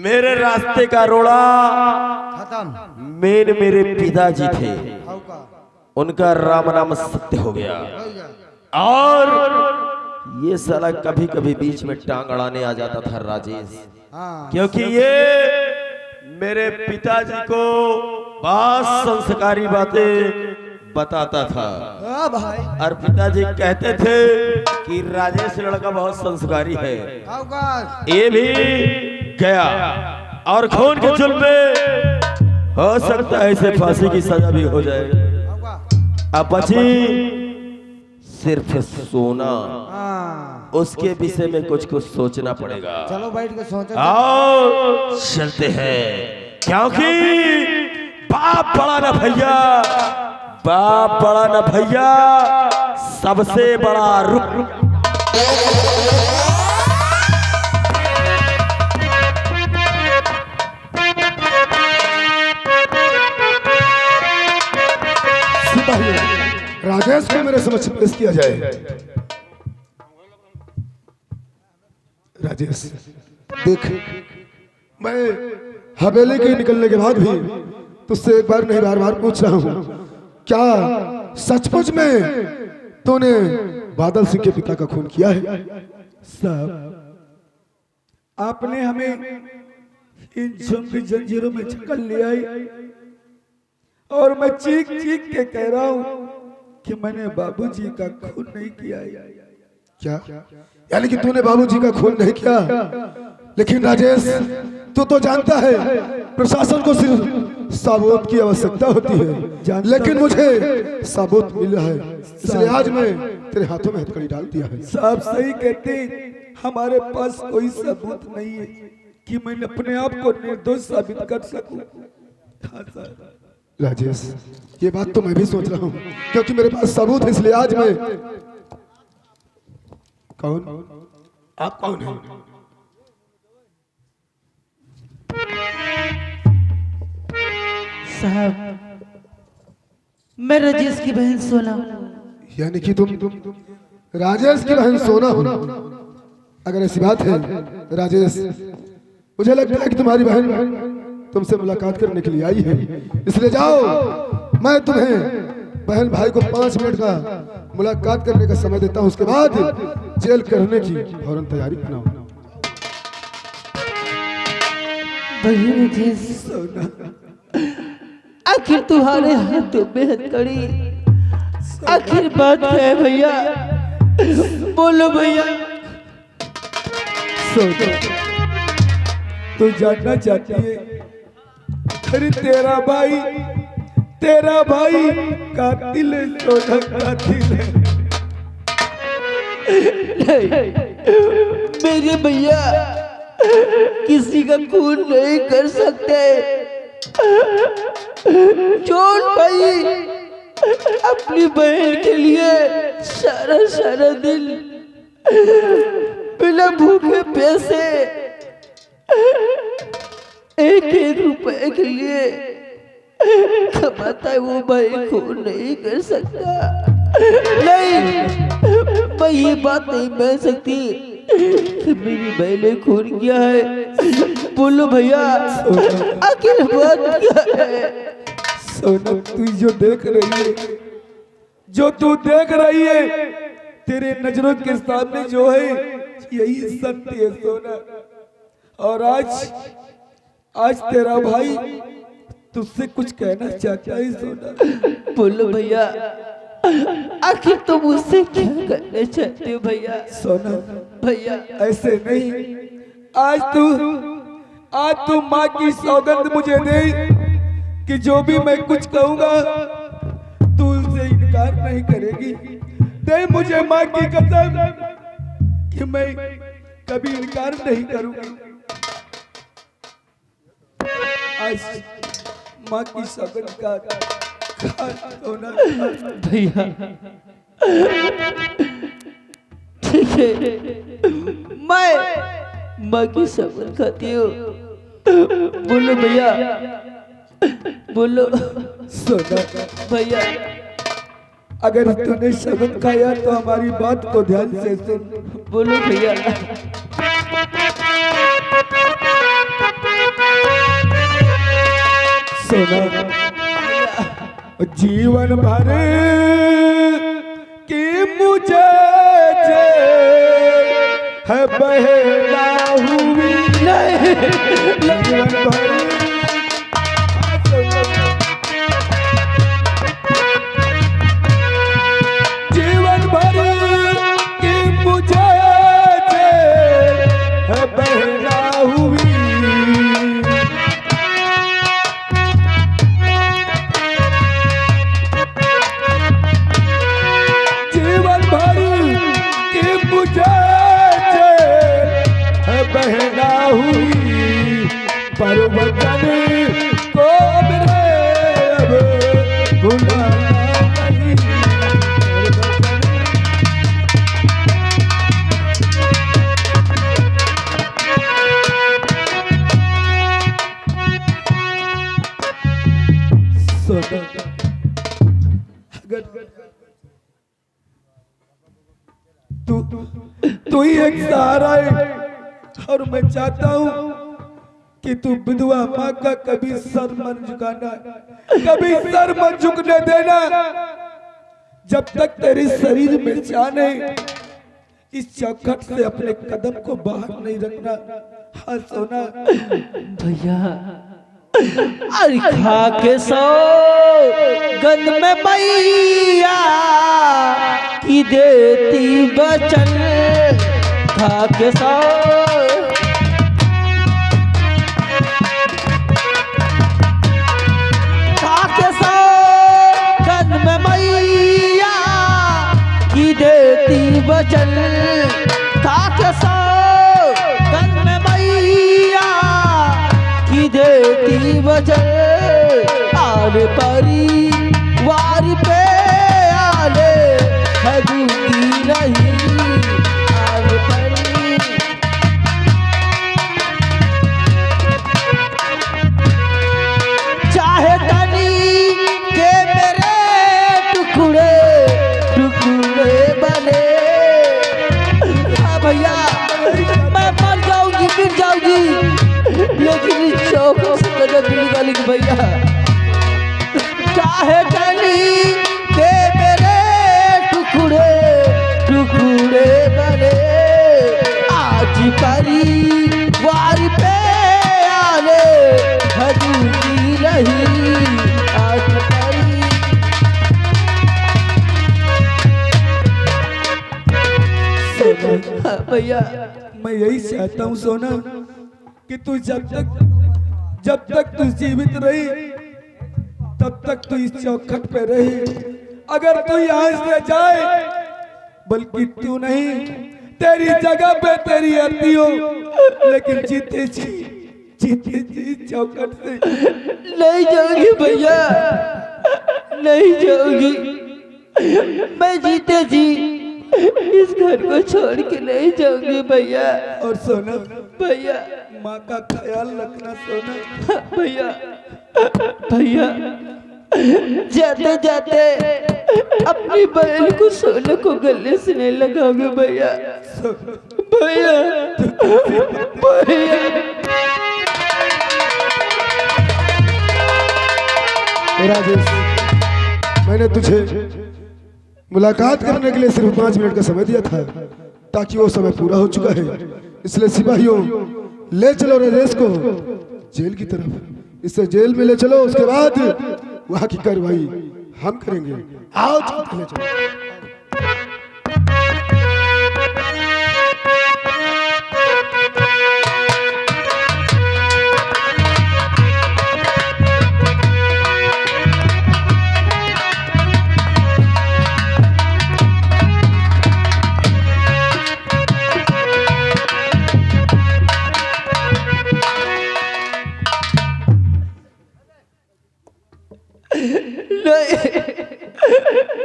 मेरे रास्ते का रोड़ा खत्म। मेरे पिताजी थे, उनका राम नाम सत्य हो गया। और ये साला कभी कभी बीच में टांग अड़ाने आ जाता था राजेश, क्योंकि ये मेरे पिताजी को बहुत संस्कारी बातें बताता था। भाई और पिताजी कहते थे कि राजेश लड़का बहुत संस्कारी है। ये भी गया और खून के जुल्म में हो सकता है इसे फांसी की सजा भी हो जाए। अब बची सिर्फ सोना, उसके विषय में कुछ सोचना पड़ेगा। चलो बैठ के सोचो। आओ चलते हैं, क्योंकि बाप बड़ा ना भैया, बाप बड़ा ना भैया, सबसे बड़ा रुक। राजेश को मेरे समक्ष पेश किया जाए। राजेश देख, मैं हवेली के निकलने के बाद भी तुझसे एक बार नहीं बार बार पूछ रहा हूँ, क्या सचमुच में तूने बादल सिंह के पिता का खून किया है? साहब, आपने हमें इन झुमकी जंजीरों में छकल लिया और मैं चीख चीख के कह रहा हूँ कि मैंने बाबूजी का खून नहीं किया है। क्या यानी कि तूने बाबूजी का खून नहीं किया? लेकिन राजेश, तू तो जानता है प्रशासन को सिर्फ सबूत की आवश्यकता होती है, लेकिन मुझे सबूत मिला है, इसलिए आज मैं तेरे हाथों में हथकड़ी डाल दिया है। साहब सही कहते हैं, हमारे पास कोई सबूत नहीं है कि मैं अपने आप को निर्दोष साबित कर सकूं। हाँ साहब। राजेश, ये बात तो मैं भी सोच रहा हूँ, क्योंकि मेरे पास सबूत है, इसलिए आज मैं। कौन आप? कौन है? साहब, मैं राजेश की बहन सोना। यानी कि तुम राजेश की बहन सोना हो? अगर ऐसी बात है राजेश, मुझे लगता है कि तुम्हारी बहन तुमसे मुलाकात करने के लिए आई है, इसलिए जाओ, मैं तुम्हें बहन भाई को 5 मिनट का मुलाकात करने का समय देता हूं, उसके बाद जेल करने की फौरन तैयारी बनाओ। भैया राजेश, आखिर तुम्हारे हाथों में हथकड़ी, आखिर बात क्या है भैया? बोलो भैया। सोना, तू जानना चाहती है? अरे तेरा भाई कातिल है, सोना कातिल है। मेरे भैया किसी का खून नहीं कर सकते। जोन भाई अपनी बहन के लिए सारा दिन बिना भूखे प्यासे 1-1 रुपए के लिए कमाता है, वो भाई खून नहीं कर सकता। नहीं, मैं ये बात नहीं मान सकती कि मेरी बहन ने खून किया है। बोलो भैया, आखिर बात क्या है? सोना, तू जो देख रही है, जो तू देख रही है, तेरे नजरों के सामने जो है यही सत्य है सोना। और आज तेरा भाई तुझसे कुछ कहना चाहता है सोना। बोलो भैया, आखिर तुम मुझसे क्या करना चाहते हो भैया? सोना भैया ऐसे नहीं, आज तू माँ की सौगंध मुझे दे कि जो भी मैं कुछ कहूंगा तू उससे इनकार नहीं करेगी। दे मुझे माँ की कसम कि मैं कभी इनकार नहीं करूंगी। आज माँ की सौगंध का सोना। भैया ठीक है, मैं माँ की सब्र खाती हूँ। बोलो भैया, बोलो। सोना भैया अगर तूने शब्द खाया तो हमारी बात को ध्यान से सुन। बोलो भैया। सोना जीवन भर की मुझे है बहना हुई जीवन भर जीवन भर की मुझे है बहना हुई जीवन भर की मुझे है बहना हुई पर वतन को मेरे अब भुलाना नहीं अगर तू ही एक सहारा है और मैं चाहता हूँ कि तू विधवा माँ का कभी सर मन झुकाना कभी सर मन झुकने देना जब तक तेरे शरीर में जान है इस चौखट से अपने कदम को बाहर नहीं रखना। हाँ सोना भैया अरे खा के सो गंद में मैया की देती बचन खा के सो गंद में मैया की देती बचन खा के सो गंद में मैया की देती वजह आले परिवार पे आले है दूती नहीं आले चाहे तनी के मेरे टुकड़े टुकड़े बने। हाँ भैया मैं मर जाऊंगी मिट जाऊंगी लेकिन शौकों से कदम निकालेंगे भैया। चाहे कनी के मेरे टुकड़े टुकड़े बने आज परिवार पे आले हजूरी नहीं आज भैया मैं यही चाहता हूँ सोना कि तू जब तक तू जीवित रही तब तक तू इस चौखट पे रही। अगर तू यहाँ से जाए बल्कि तू नहीं तेरी जगह पे तेरी अति हो लेकिन जीते जी चौखट से नहीं जाऊंगी भैया नहीं जाऊंगी मैं जीते जी इस घर को छोड़ के नहीं जाऊंगी भैया। और सोना भैया माँ का ख्याल रखना सोना। भैया भैया जाते जाते अपनी बहन को सोने को गले से नहीं लगाओगे भैया भैया भैया। राजेश मैंने तुझे मुलाकात करने के लिए सिर्फ 5 मिनट का समय दिया था ताकि वो समय पूरा हो चुका है इसलिए सिपाहियों ले चलो राजेश को जेल की तरफ। इससे जेल में ले चलो उसके बाद वहां की कार्रवाई हम करेंगे। आओ ले चलो।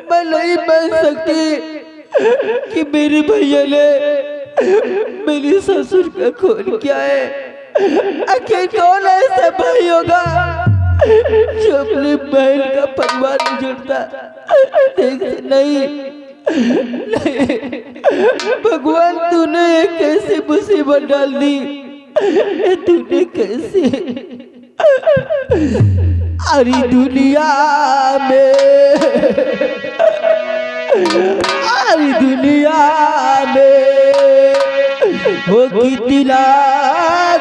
मैं नहीं मान सकती कि मेरे भैया ने मेरे ससुर का खून किया है। आखिर कौन ऐसा भाई होगा जो अपनी बहन का परिवार नहीं जुड़ता। नहीं नहीं भगवान तूने कैसी मुसीबत डाल दी तूने कैसे सारी दुनिया में, सारी दुनिया में वो कितना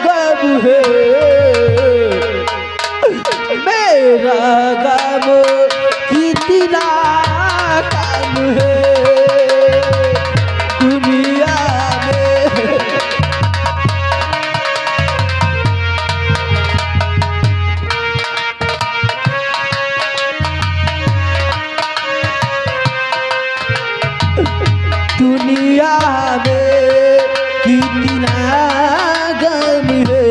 गम है, मेरा गम कितना कम है दुनिया में। दुनिया में कितना गम है,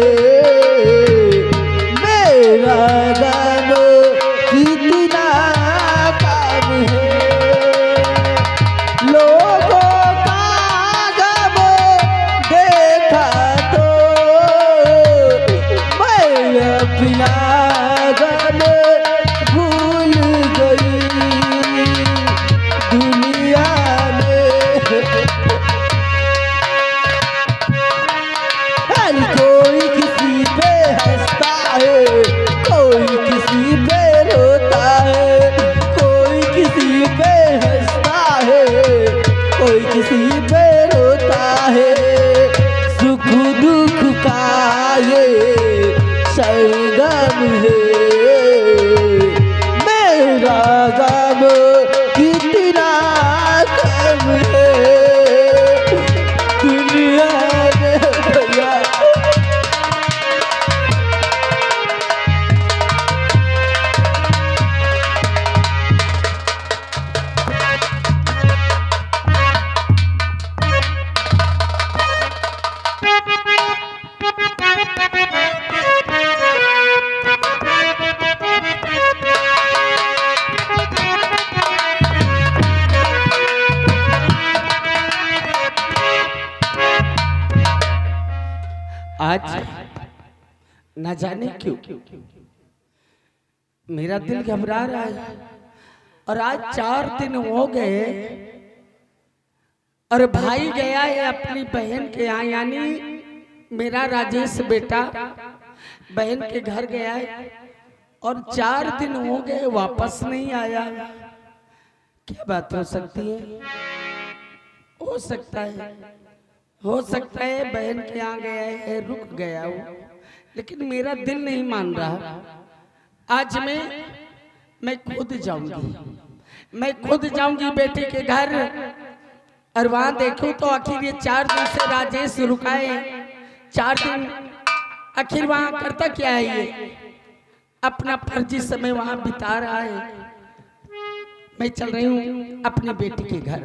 मेरा गम कितना कम है। लोगों का गम देखा तो मैं अपना गम भूल गई दुनिया में। हर कोई किसी पे हंसता है, कोई किसी पे रोता है, कोई किसी पे हंसता है, कोई किसी पे रोता है। सुख दुख का ये सरगम है, मेरा गम कितना कम है दुनिया में भैया। आज न जाने क्यों मेरा दिल घबरा रहा है, और आज 4 दिन हो गए और भाई गया है अपनी बहन के यहाँ, यानी मेरा राजेश बेटा बहन के घर गया है और 4 दिन हो गए वापस नहीं आया। क्या बात हो सकती है? हो सकता है बहन के यहाँ गया है, रुक गया हो, लेकिन मेरा दिल नहीं मान रहा। आज मैं खुद जाऊंगी बेटे के घर, और वहां देखूं तो आखिर ये 4 दिन से राजेश रुकाए, 4 दिन आखिर वहां करता क्या है? ये अपना फर्जी समय वहां बिता रहा है। मैं चल रही हूँ अपने बेटे के घर।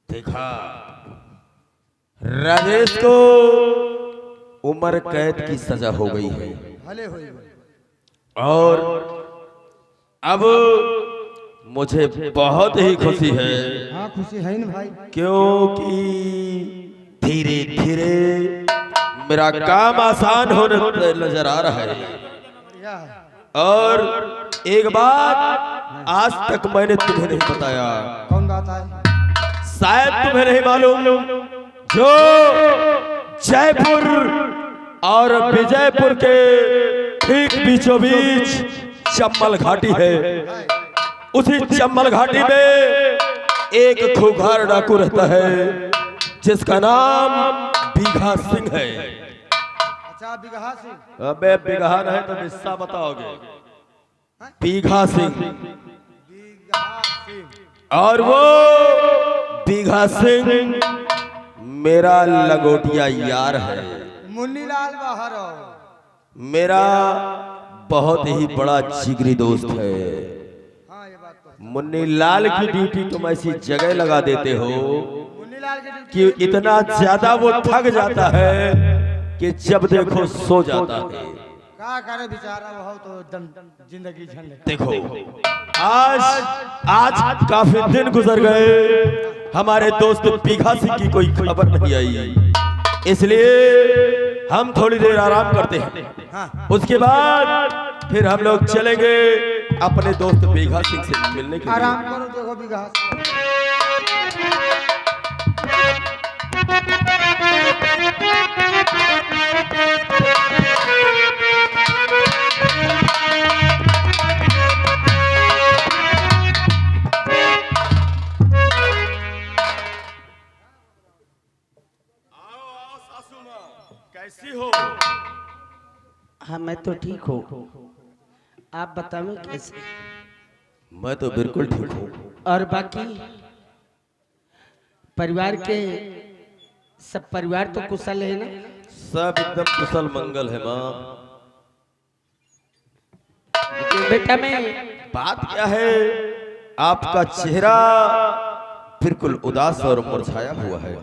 देखा राजेश को उम्र कैद की सजा हो गई है, भले होई और अब मुझे बहुत ही खुशी है। हाँ खुशी है ना भाई, क्योंकि धीरे धीरे मेरा काम आसान होने नजर आ रहा है। बढ़िया है। और एक बात आज तक मैंने तुम्हें नहीं बताया, कौन बात है? शायद तुम्हें नहीं मालूम, जो जयपुर और विजयपुर के ठीक बीचों बीच चम्बल घाटी है, उसी चम्बल घाटी में एक खूंखार डाकू रहता है जिसका नाम बीघा सिंह है। अच्छा बिगहा सिंह। अबे बिगहा नहीं तो बिस्सा बताओगे। बीघा सिंह, बिगहा सिंह। और वो बीघा सिंह मेरा लंगोटिया यार है, मुन्नी लाल बाहर हो। मेरा बहुत ही बड़ा जिगरी दोस्त है। हाँ ये बात मुन्नी लाल की ड्यूटी तुम ऐसी जगह लगा देते हो मुन्नी लाल की ड्यूटी कि इतना ज्यादा वो थक जाता है कि जब देखो सो जाता है। का करे बेचारा वो तो एकदम जिंदगी झंडे। देखो आज काफी दिन गुजर गए, हमारे दोस्त बीघा सिंह की कोई खबर नहीं आई, इसलिए हम थोड़ी देर आराम करते हैं। हाँ। उसके बाद फिर हम लोग चलेंगे अपने दोस्त बीघा सिंह से मिलने के लिए। आराम करो, देखो बिगहा कैसी हो? हाँ मैं तो ठीक हूँ, आप बताओ कैसे? मैं तो बिल्कुल ठीक हूँ। और बाकी परिवार के सब परिवार तो कुशल है ना? सब एकदम कुशल मंगल है माँ। बेटा मैं बात क्या है, आपका चेहरा बिल्कुल उदास और मुरझाया हुआ है।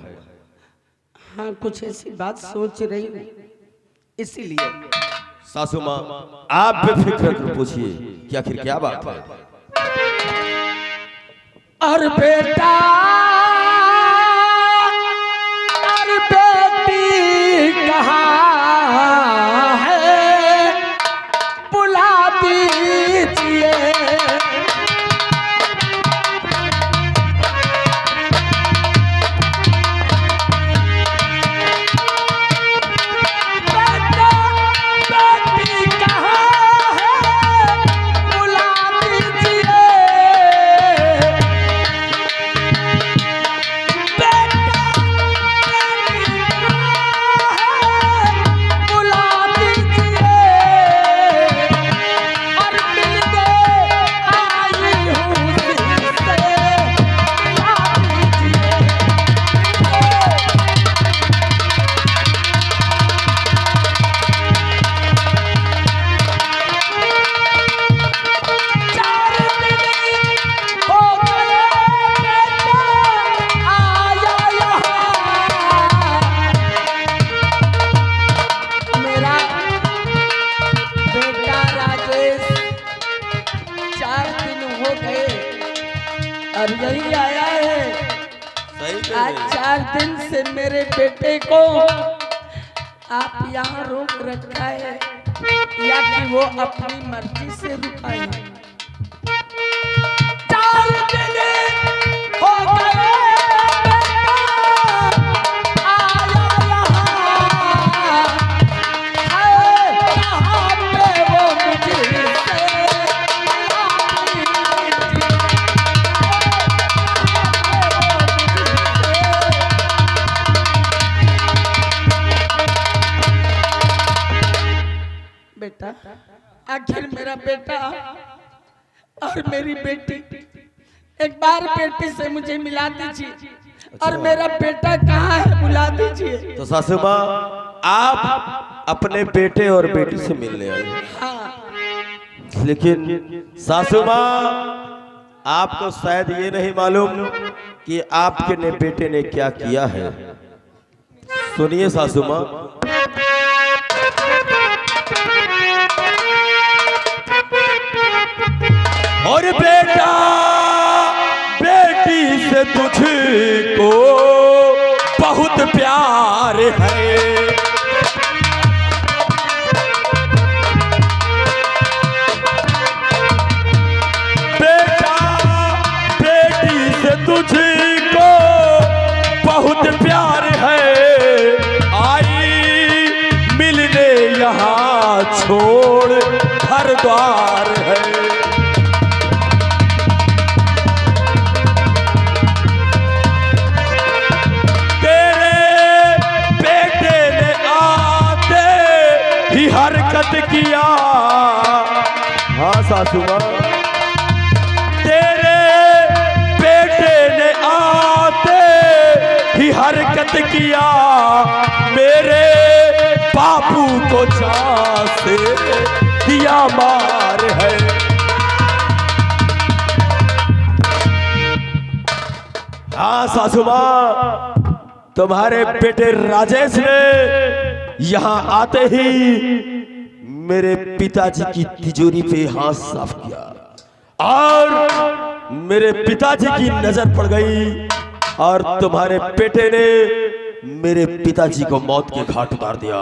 हाँ कुछ ऐसी बात सोच रही हूँ इसीलिए। सासू माँ आप बेफिक्र कर पूछिए कि आखिर क्या बात है। और बेटा और बेटी कहाँ है, बुला दीजिए। अब यही आया है। सही आज 4 दिन से मेरे बेटे को आप यहाँ रोक रखा है या कि वो अपनी मर्जी से रुका है? 4 दिन हो गए बेटा, आखिर मेरा बेटा और मेरी बेटी, एक बार बेटी से मुझे मिला दीजिए। और मेरा बेटा कहाँ है, बुला दीजिए। तो सासू माँ आप अपने बेटे और बेटी से मिलने आई। हाँ। लेकिन सासू माँ आपको शायद ये नहीं मालूम कि आपके ने बेटे ने क्या किया है। सुनिए सासू माँ, और बेटा बेटी से तुझको बहुत प्यार है। बेटा बेटी से तुझको बहुत प्यार है। आई मिलने यहाँ छोड़ घर द्वार है। हाँ सासू माँ, तुम्हारे बेटे राजेश ने यहाँ आते ही मेरे पिताजी की तिजोरी पे हाथ साफ किया और मेरे पिताजी की नजर पड़ गई और तुम्हारे बेटे ने मेरे पिताजी को मौत के घाट उतार दिया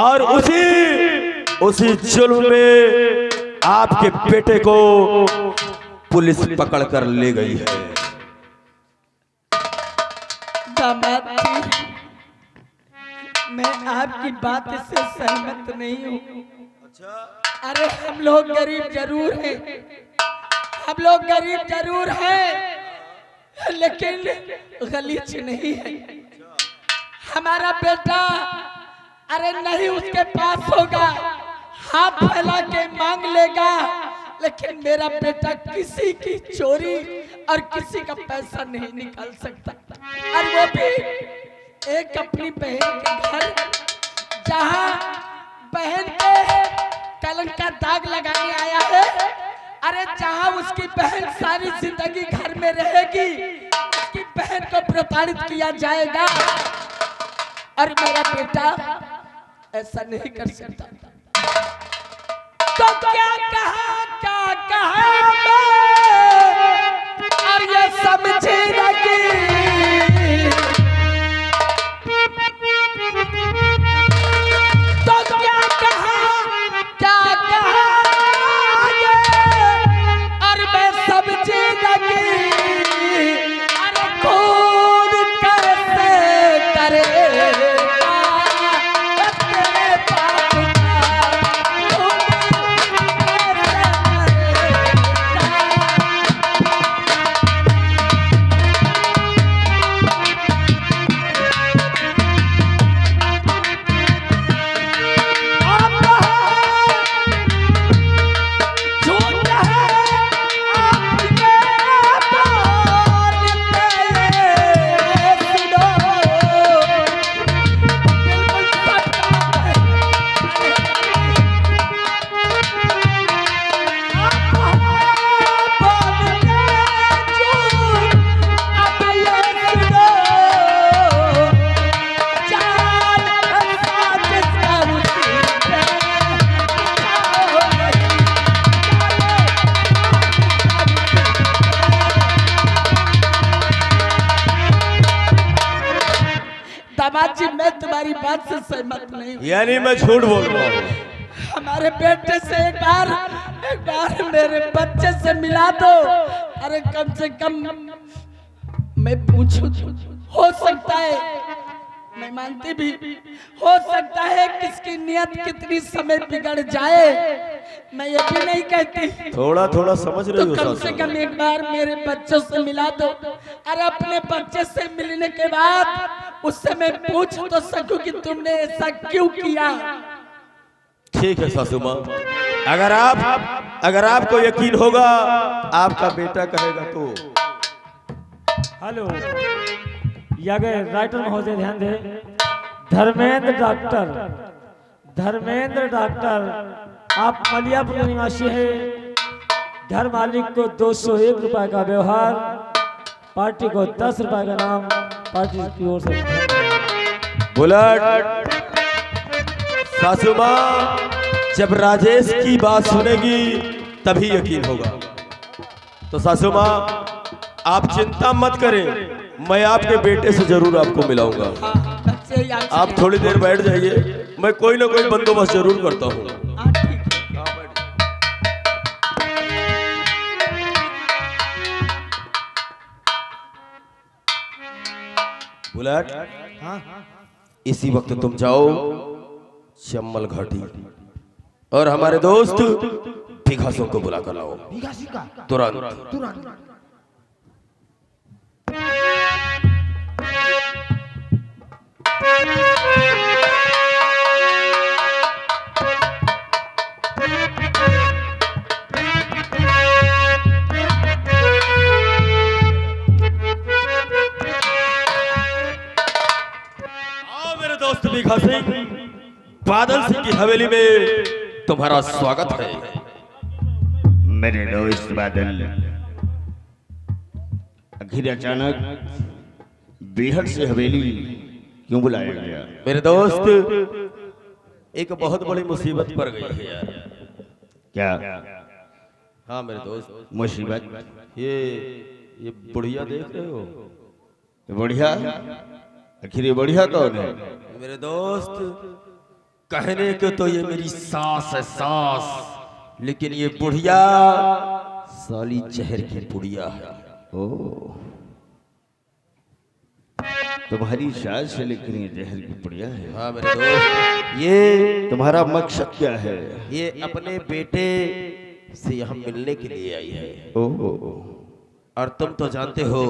और उसी जुल्म में आपके बेटे को पुलिस पकड़ कर ले गई है। दामाद जी, मैं आपकी बात से सहमत नहीं हूँ। अरे हम लोग गरीब जरूर हैं, हम लोग गरीब जरूर हैं, लेकिन गलीच नहीं है। हमारा बेटा अरे नहीं उसके पास होगा, हाथ फैला के मांग लेगा, लेकिन मेरा बेटा किसी की चोरी और किसी का पैसा नहीं निकाल सकता। और वो भी एक अपनी बहन के घर, जहां बहन के कलंक का दाग लगाने आया है। अरे जहां उसकी बहन सारी जिंदगी घर में रहेगी, उसकी बहन को प्रताड़ित किया जाएगा और मेरा बेटा ऐसा नहीं कर सकता। तो क्या कहा और ये समझे लगी, तो क्या कहा और मैं समझे लगी। अरे खून कैसे करे जी, मैं तुम्हारी बात से सहमत नहीं हूँ। यानी मैं झूठ बोल रहा हूँ? हमारे बेटे से एक बार मेरे बच्चे से मिला दो। अरे कम से कम मैं पूछूं, हो सकता है, मैं मानती भी, हो सकता है किसकी नियत कितनी समय बिगड़ जाए, मैं ये भी नहीं कहती। थोड़ा थोड़ा समझ रही हो? तो कम से कम एक बार मेरे बच्चों से मिला दो। अरे अपने बच्चे से मिलने के बाद उससे मैं पूछ तो सकूं कि तुमने ऐसा क्यों किया। ठीक है सासू माँ, अगर आपको यकीन होगा, आपका बेटा कहेगा तो। हेलो, राइटर महोदय ध्यान दे। धर्मेंद्र डॉक्टर, आप मलियापुर निवासी है। घर मालिक को 201 रुपए का व्यवहार, पार्टी को 10 रुपए का नाम, पार्टी की ओर से। बुलेट सासू माँ, जब राजेश की बात सुनेगी तभी यकीन होगा। तो सासू माँ, आप चिंता मत करें, मैं आपके बेटे से जरूर आपको मिलाऊंगा। आप थोड़ी देर बैठ जाइए, मैं कोई ना कोई बंदोबस्त जरूर करता हूँ। बुलेट, इसी वक्त तुम जाओ चम्मल घाटी और हमारे दोस्त भिखासों को बुला कर लाओ तुरंत। दोस्त भिखा सिंह, बादल सिंह की हवेली में तुम्हारा स्वागत है। मेरे दोस्त बादल, आखिर अचानक बेहद से हवेली क्यों बुलाया गया? मेरे दोस्त एक बहुत बड़ी मुसीबत पड़ गई है यार। क्या हाँ मेरे दोस्त, मुसीबत? ये बुढ़िया देख रहे हो? बढ़िया? आखिर ये बढ़िया कौन है? मेरे दोस्त कहने को तो ये मेरी सास है सास, लेकिन ये बुढ़िया साली जहर की बुढ़िया है। ओ तुम्हारी सास है लेकिन ये जहर की बढ़िया है। हाँ मेरे दोस्त, ये तुम्हारा मकसद क्या है? ये अपने बेटे से यहाँ मिलने के लिए आई है। ओ और तुम तो जानते हो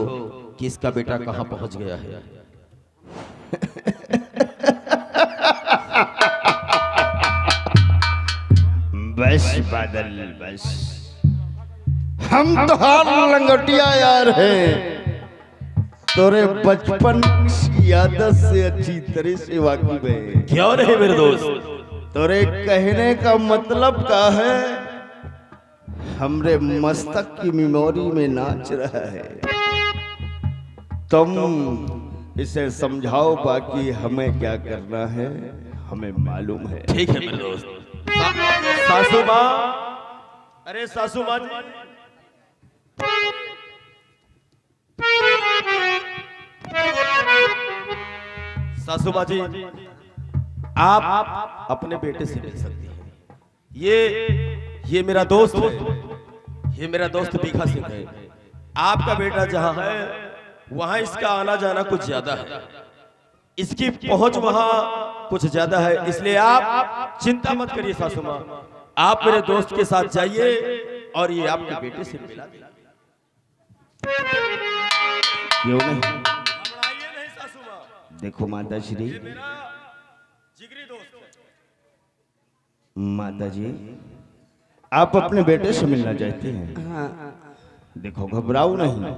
कि इसका बेटा कहाँ पहुंच गया है। बस बादल बस, हम तो हार लंगोटिया यार हैं, तोरे बचपन की आदत से अच्छी तरह से वाकिफ है। क्यों नहीं मेरे दोस्त? तोरे कहने का मतलब क्या है? हमरे मस्तक की मेमोरी में नाच रहा है। तुम इसे समझाओ, बाकी हमें क्या करना है हमें मालूम है। ठीक है मेरे दोस्त। सासू माँ, अरे सासू माँ जी, सासू माँ जी, आप अपने बेटे से मिल सकती हैं। ये मेरा दोस्त है, ये मेरा दोस्त बीघा सिंह है। आपका बेटा जहाँ है वहाँ इसका आना जाना कुछ ज्यादा है, इसकी पहुंच वहाँ कुछ ज्यादा है, इसलिए आप चिंता मत करिए सासू माँ। आप मेरे दोस्त के साथ जाइए और ये आपके बेटे से मिला दें। क्यों नहीं? घबराइए नहीं सासू माँ, देखो माता श्री, मेरा जिगरी दोस्त है। माता जी, आप अपने बेटे से मिलना चाहते हैं? देखो घबराओ नहीं,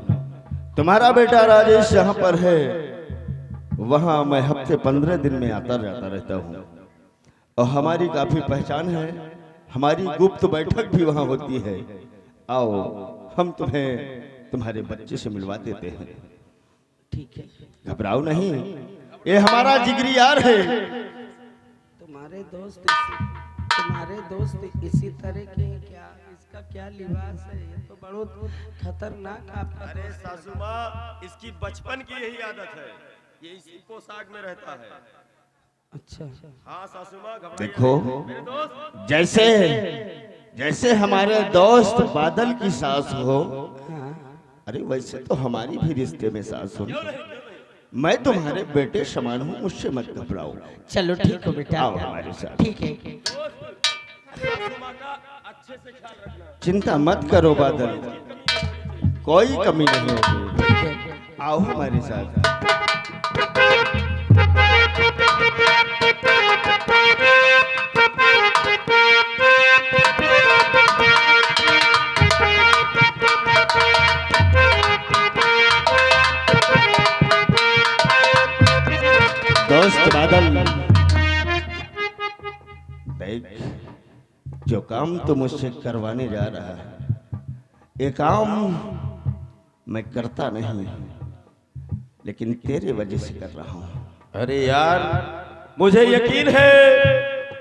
तुम्हारा बेटा राजेश जहाँ पर है वहाँ मैं हफ्ते 15 दिन में आता जाता रहता हूँ, और हमारी काफी पहचान है, हमारी गुप्त बैठक भी वहाँ होती है। आओ हम तुम्हें तुम्हारे बच्चे से मिलवा देते हैं। ठीक है। घबराओ नहीं, ये हमारा जिगरी यार है। तुम्हारे दोस्त इसी तरह के हैं क्या? इसका क्या लिबास है? ये तो बहुत खतरनाक आपका अरे दोस्त है। सासू माँ, इसकी बचपन की यही आदत है, ये इसी पोशाक में रहता है। अच्छा, हाँ सासू माँ, घबराइए देखो नहीं। मेरे दोस्त, जैसे जैसे हमारे दोस्त बादल की सास हो, अरे वैसे तो हमारी भी रिश्ते में सास हो। मैं तुम्हारे बेटे समान हूँ, मुझसे मत घबराओ। चलो ठीक है बेटा, आओ हमारे साथ। ठीक है। सासू माँ का अच्छे से ख्याल रखना। चिंता मत करो बादल, कोई कमी नहीं होगी। आओ हमारे साथ। दोस्त बादल, देख, जो काम तू मुझसे करवाने जा रहा है, ये काम मैं करता नहीं, लेकिन तेरे वजह से कर रहा हूँ। अरे यार, मुझे यकीन है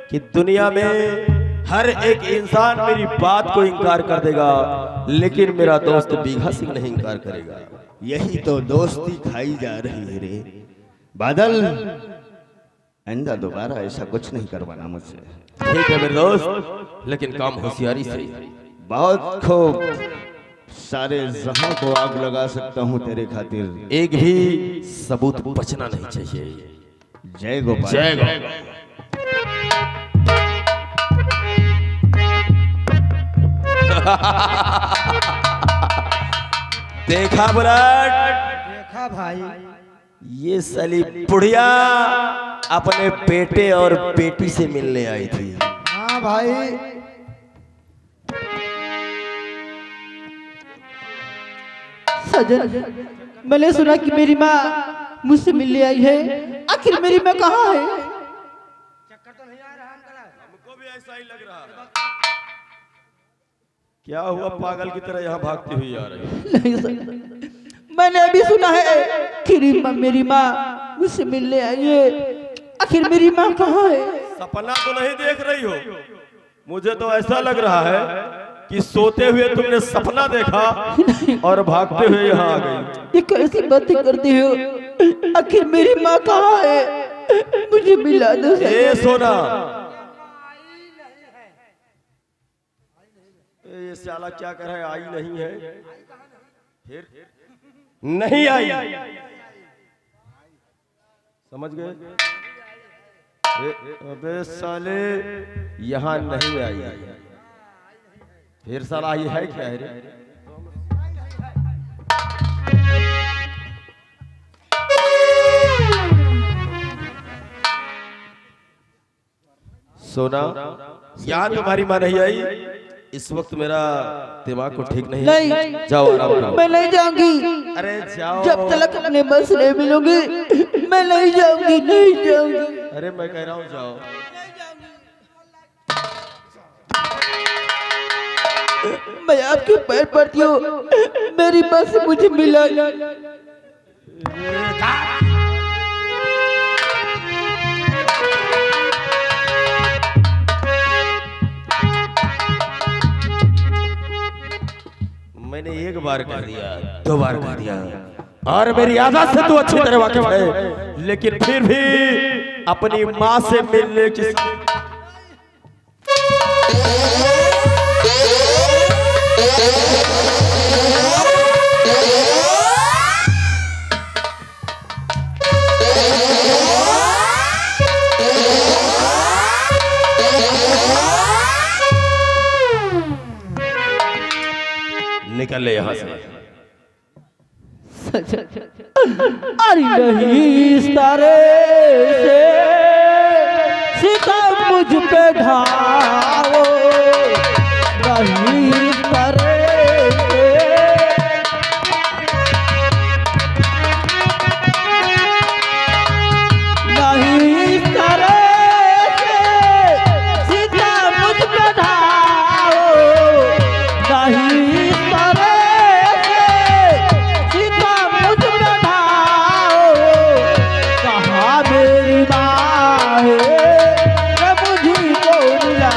कि दुनिया में हर एक इंसान मेरी बात को इनकार कर देगा, लेकिन मेरा दोस्त बीघा सिंह नहीं इनकार करेगा। यही तो दोस्ती खाई जा रही है रे बादल। आइंदा दोबारा ऐसा कुछ नहीं करवाना मुझसे। ठीक है मेरे दोस्त, लेकिन काम होशियारी से। बहुत खूब, सारे जहां को आग लगा सकता हूँ तेरे खातिर, एक भी सबूत बचना नहीं चाहिए। जय गोपाल। जय गोपाल। देखा बुलेट, देखा भाई, ये साली बुढ़िया अपने बेटे और बेटी से मिलने आई थी। हाँ भाई, सजन, मैंने सुना कि मेरी माँ मुझसे मिलने आई है। आखिर मेरी माँ कहाँ है? चक्कर तो नहीं आ रहा अंकल? हमको भी ऐसा ही लग रहा है। क्या हुआ, पागल की तरह यहाँ भागती हुई आ रही है? नहीं सजन, मैंने अभी सुना है कि मेरी माँ मुझसे मिलने आई है। आखिर मेरी माँ कहाँ है? सपना तो नहीं देख रही हो? मुझे तो ऐसा लग रहा है कि सोते हुए तुमने सपना देखा और भागते हुए यहाँ आ गई। ये कैसी बातें करती हो? आखिर मेरी माँ कहाँ है? मुझे मिला दो। ए सोना, ये साला क्या कर रहा है? आई नहीं है, फिर नहीं आई, समझ गए? अबे साले यहाँ नहीं आई, फिर साला ये है क्या है रे? सोना, यहाँ तुम्हारी माँ नहीं आई? इस वक्त मेरा दिमाग को ठीक नहीं, नहीं, जाओ आराम करो। मैं नहीं जाऊंगी। अरे जाओ। जब तक अपने माँ से नहीं मिलूंगी मैं नहीं जाऊंगी, नहीं जाऊंगी। अरे मैं कह रहा हूँ जाओ। मैं आपके पैर पड़ती हूँ, मेरी माँ से मुझे मिला। मैंने एक बार कह दिया, दो बार कह दिया, और मेरी आदत से तू अच्छी तरह वाकिफ है, लेकिन फिर भी अपनी माँ से मिलने की निकल ले यहाँ से। अरे नहीं इस तारे से सितम मुझ पे ढाओ, नहीं इस तारे से नहीं इस तारे से सितम मुझ पे ढाओ, नहीं इस तारे मेरी माँ है मुझे को मिला।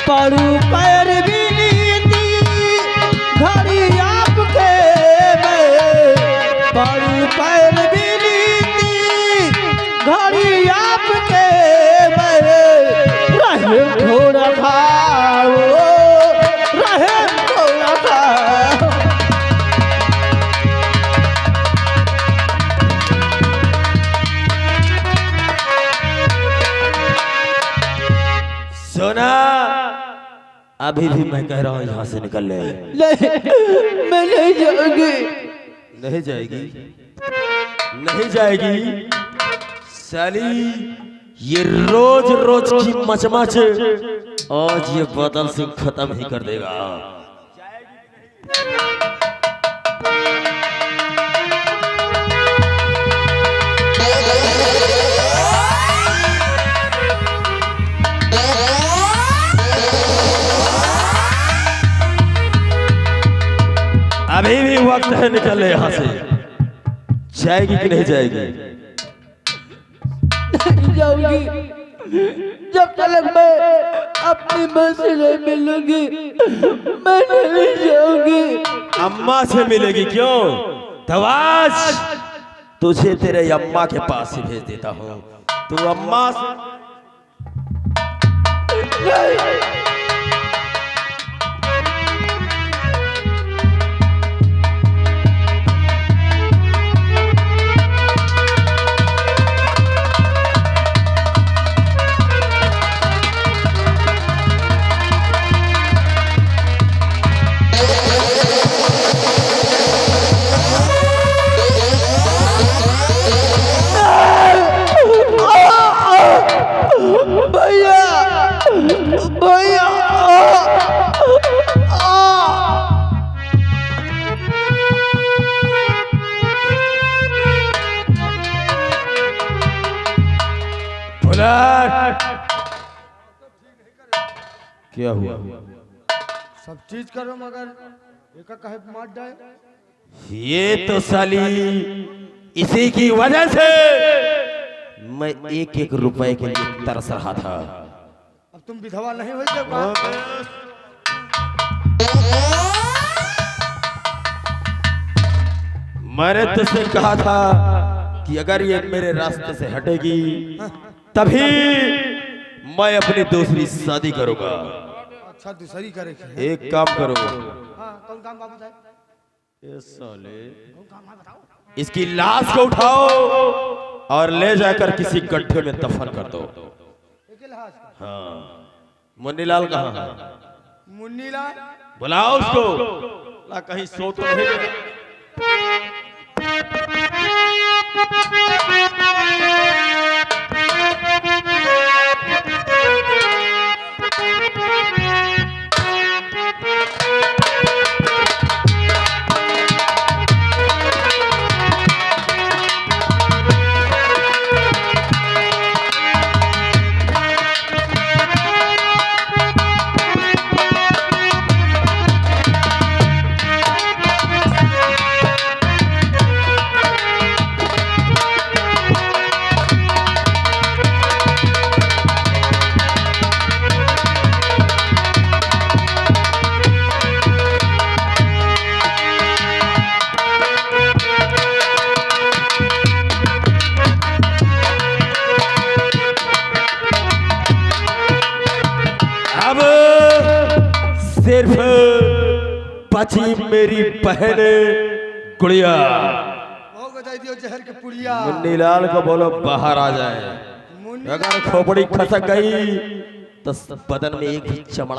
परू पैर भी नीति घड़ी आपके में, परू पैर भी नीति घड़ी आपके में, रहे थोड़ा खाओ, रहे थोड़ा खाओ। सोना, अभी भी मैं कह रहा हूँ यहाँ से निकल ले। नहीं, मैं नहीं जाऊंगी। नहीं जाएगी, नहीं जाएगी साली, ये रोज रोज की मचमच आज ये बादल सिंह खत्म ही कर देगा। अभी भी वक्त है, निकल ले यहाँ से। जाएगी कि नहीं जाएगी? नहीं जाऊंगी, जब तक मैं अपनी माँ से नहीं मिलूंगी मैं नहीं जाऊंगी। अम्मा से मिलेगी क्यों? तो आज तुझे तेरे अम्मा के पास ही भेज देता हूँ। तू अम्मा से भैया, भैया बुलेट क्या हुआ? सब चीज करो मगर एक कहे मार जाए। ये तो साली इसी की वजह से मैं एक एक रुपए के लिए तरस रहा था। अब तुम विधवा नहीं हो जाओ। मैंने तुझसे कहा था कि अगर ये मेरे रास्ते से हटेगी तभी मैं अपनी दूसरी शादी करूंगा। अच्छा दूसरी करे। एक काम करो, हाँ कौन काम बाबू साहब? ये साले इसकी लाश को उठाओ और ले जाकर किसी गड्ढे में दफन कर दो। हाँ, मुन्नीलाल कहाँ है? मुन्नीलाल बुलाओ उसको। ला कहीं सो तो नहीं गया। सिर्फ बची मेरी बहन गुड़िया। जहर के पुड़िया। मुन्नीलाल को बोलो बाहर आ जाए। अगर खोपड़ी खसक गई तो बदन में एक चमड़ा